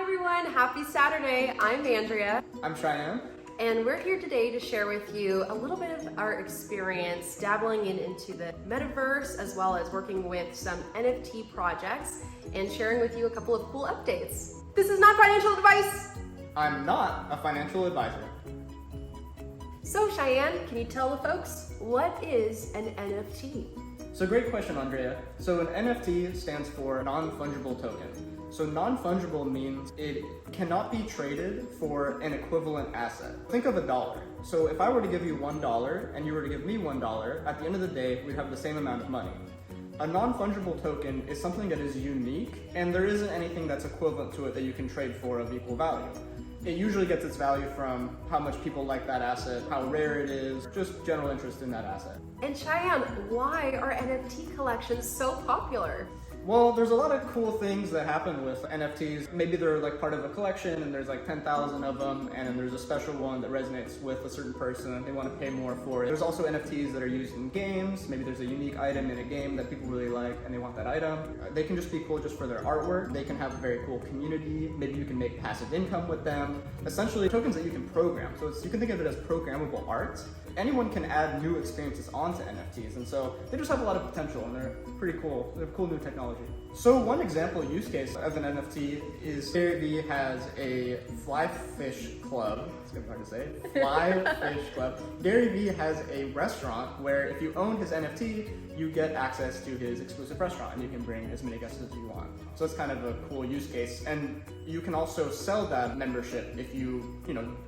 everyone, happy Saturday. I'm Andrea. I'm Cheyenne. And we're here today to share with you a little bit of our experience dabbling into the metaverse, as well as working with some NFT projects and sharing with you a couple of cool updates. This is not financial advice. I'm not a financial advisor. So Cheyenne, can you tell the folks, what is an NFT? So great question, Andrea. So an NFT stands for non-fungible token. So non-fungible means it cannot be traded for an equivalent asset. Think of a dollar. So if I were to give you $1 and you were to give me $1, at the end of the day, we'd have the same amount of money. A non-fungible token is something that is unique, and there isn't anything that's equivalent to it that you can trade for of equal value. It usually gets its value from how much people like that asset, how rare it is, just general interest in that asset. And Cheyenne, why are NFT collections so popular? Well, there's a lot of cool things that happen with NFTs. Maybe they're like part of a collection and there's like 10,000 of them, and then there's a special one that resonates with a certain person. They want to pay more for it. There's also NFTs that are used in games. Maybe there's a unique item in a game that people really like and they want that item. They can just be cool just for their artwork. They can have a very cool community. Maybe you can make passive income with them. Essentially, tokens that you can program. So you can think of it as programmable art. Anyone can add new experiences onto NFTs, and so they just have a lot of potential and they're pretty cool. They're cool new technology. So one example use case of an NFT is Gary Vee has a fly fish club. It's gonna be hard to say. Fly fish club. Gary Vee has a restaurant where if you own his NFT, you get access to his exclusive restaurant and you can bring as many guests as you want. So it's kind of a cool use case. And you can also sell that membership if you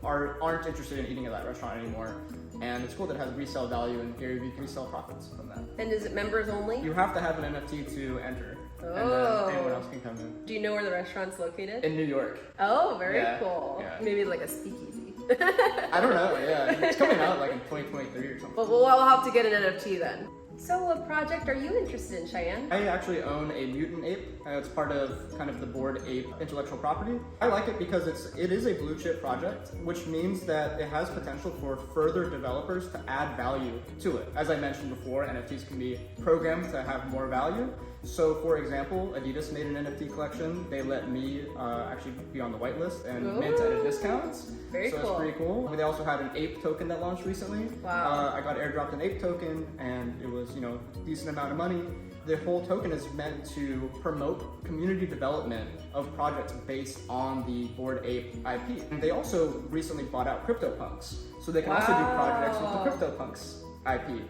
aren't interested in eating at that restaurant anymore. And it's cool that it has resale value, and Gary Vee can resell profits from that. And is it members only? You have to have an NFT to enter. Oh. And then anyone else can come in. Do you know where the restaurant's located? In New York. Oh, very Yeah, cool. yeah. Maybe like a speakeasy. I don't know, yeah. It's coming out like in 2023 or something. Well, we'll have to get an NFT then. So what project are you interested in, Cheyenne? I actually own a Mutant ape. It's part of kind of the Bored Ape intellectual property. I like it because it is a blue chip project, which means that it has potential for further developers to add value to it. As I mentioned before, NFTs can be programmed to have more value. So for example, Adidas made an NFT collection. They let me actually be on the whitelist and mint at a discount. Very cool. So it's pretty cool. They also had an ape token that launched recently. Wow. I got airdropped an ape token and it was, a decent amount of money. The whole token is meant to promote community development of projects based on the Bored Ape IP. And they also recently bought out CryptoPunks. So they can also do projects with the CryptoPunks IP.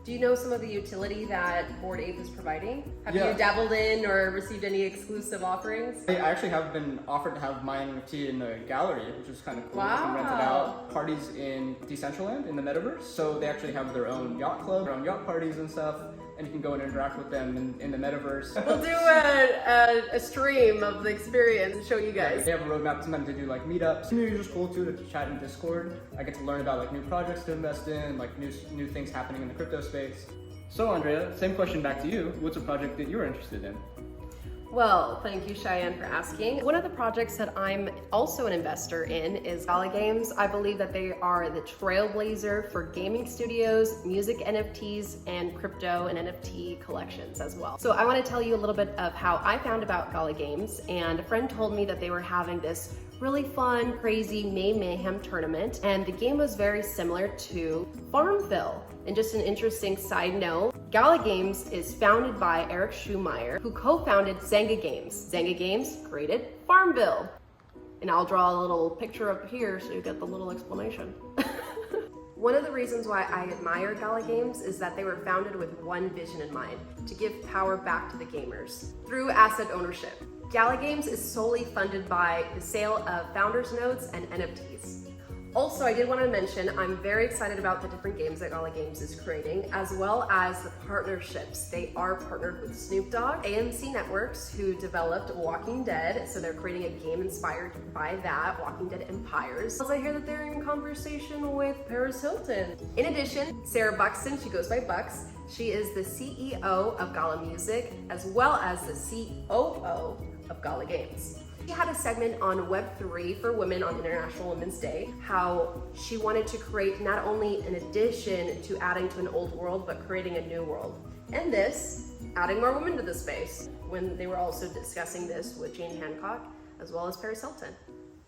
Do you know some of the utility that Bored Ape is providing? Have Yeah. you dabbled in or received any exclusive offerings? I actually have been offered to have my NFT in a gallery, which is kind of cool. Wow. You can rent it out. Parties in Decentraland in the metaverse. So they actually have their own yacht club, their own yacht parties and stuff. And you can go and interact with them in the metaverse. We'll do a stream of the experience and show you guys. They have a roadmap to do like meetups. Community is cool too to chat in Discord. I get to learn about like new projects to invest in, like new things happening in the crypto space. So Andrea, same question back to you. What's a project that you're interested in? Well, thank you, Cheyenne, for asking. One of the projects that I'm also an investor in is Gala Games. I believe that they are the trailblazer for gaming studios, music NFTs, and crypto and NFT collections as well. So I want to tell you a little bit of how I found about Gala Games, and a friend told me that they were having this really fun, crazy May Mayhem tournament, and the game was very similar to Farmville. And just an interesting side note, Gala Games is founded by Eric Schumeyer, who co-founded Zynga Games. Zynga Games created Farmville. And I'll draw a little picture up here so you get the little explanation. One of the reasons why I admire Gala Games is that they were founded with one vision in mind, to give power back to the gamers through asset ownership. Gala Games is solely funded by the sale of founders nodes and NFTs. Also, I did want to mention, I'm very excited about the different games that Gala Games is creating, as well as the partnerships. They are partnered with Snoop Dogg, AMC Networks, who developed Walking Dead, so they're creating a game inspired by that, Walking Dead Empires. Also, I hear that they're in conversation with Paris Hilton. In addition, Sarah Buxton, she goes by Bucks, she is the CEO of Gala Music, as well as the COO of Gala Games. She had a segment on Web3 for women on International Women's Day, how she wanted to create not only an addition to adding to an old world, but creating a new world. And this, adding more women to the space. When they were also discussing this with Jane Hancock, as well as Paris Hilton.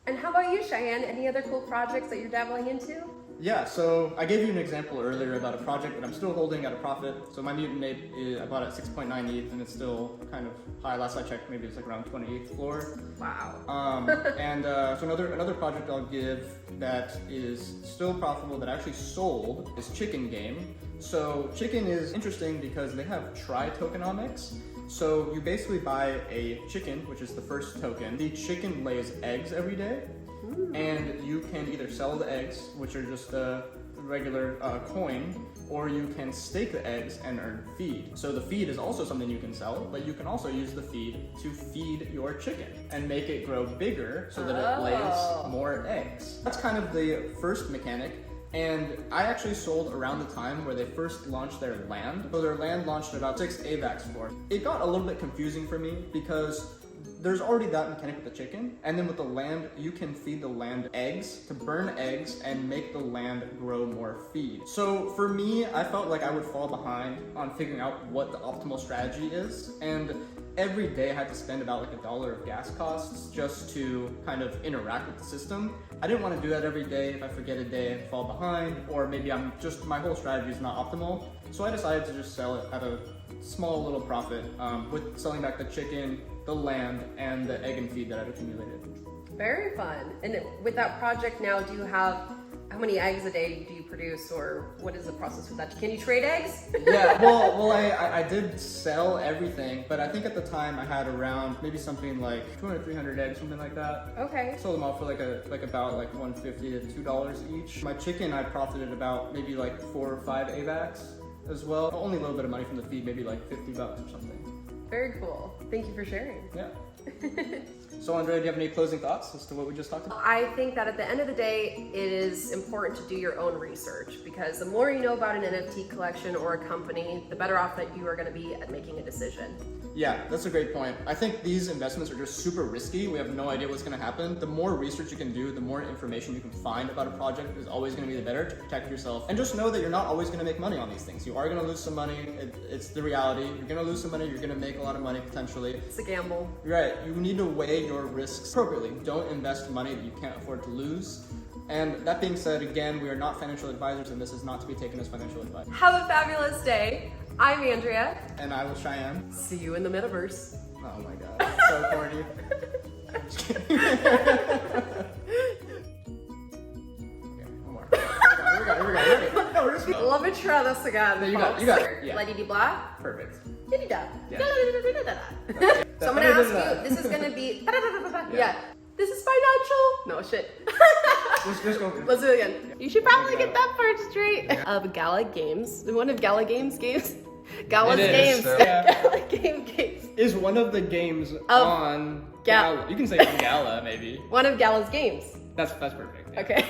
And how about you, Cheyenne? Any other cool projects that you're dabbling into? Yeah, so I gave you an example earlier about a project that I'm still holding at a profit. So my Mutant ape I bought at 6.9 ETH, and it's still kind of high. Last I checked, maybe it's like around 28th floor. Wow. So another project I'll give that is still profitable that actually sold is Chikn game. So Chikn is interesting because they have tri-tokenomics. So you basically buy a chicken, which is the first token. The chicken lays eggs every day. And you can either sell the eggs, which are just a regular coin, or you can stake the eggs and earn feed. So the feed is also something you can sell, but you can also use the feed to feed your chicken and make it grow bigger so that it lays more eggs. That's kind of the first mechanic. And I actually sold around the time where they first launched their land. So their land launched at about 6 AVAX for. It got a little bit confusing for me because there's already that mechanic with the chicken, and then with the land, you can feed the land eggs to burn eggs and make the land grow more feed. So for me, I felt like I would fall behind on figuring out what the optimal strategy is, and every day I had to spend about like $1 of gas costs just to kind of interact with the system. I didn't want to do that every day. If I forget a day, I fall behind, or maybe my whole strategy is not optimal. So I decided to just sell it at a small little profit with selling back the chicken, the land, and the egg and feed that I've accumulated. Very fun. And with that project now, do you have, how many eggs a day do you produce, or what is the process with that? Can you trade eggs? Yeah, well, I did sell everything, but I think at the time I had around maybe something like 200, 300 eggs, something like that. Okay. Sold them all for about $150 to $2 each. My chicken, I profited about maybe like 4 or 5 AVAX as well. Only a little bit of money from the feed, maybe like $50 or something. Very cool. Thank you for sharing. Yeah. So Andrea, do you have any closing thoughts as to what we just talked about? I think that at the end of the day, it is important to do your own research, because the more you know about an NFT collection or a company, the better off that you are going to be at making a decision. Yeah, that's a great point. I think these investments are just super risky. We have no idea what's going to happen. The more research you can do, the more information you can find about a project is always going to be the better to protect yourself. And just know that you're not always going to make money on these things. You are going to lose some money. It's the reality. You're going to lose some money. You're going to make a lot of money potentially. It's a gamble. Right. You need to weigh your risks appropriately. Don't invest money that you can't afford to lose. And that being said, again, we are not financial advisors, and this is not to be taken as financial advice. Have a fabulous day. I'm Andrea. And I was Cheyenne. See you in the metaverse. Oh my god, so corny. I'm just kidding. Okay, one more. Here we go. No, we're just going. Love it, try this again. No, you got it. Yeah. Lady blah. Perfect. Diddy-da. Yeah. Da-da-da-da-da-da. So I'm gonna ask you, this is gonna be, yeah. This is financial. No shit. Just go. Let's do it again. You should probably get that part straight. Of Gala Games. One of Gala Games games. Gala's Games. So, yeah. Gala Games. Is one of the games on Gala. You can say on Gala, maybe. One of Gala's games. That's perfect. Yeah. Okay.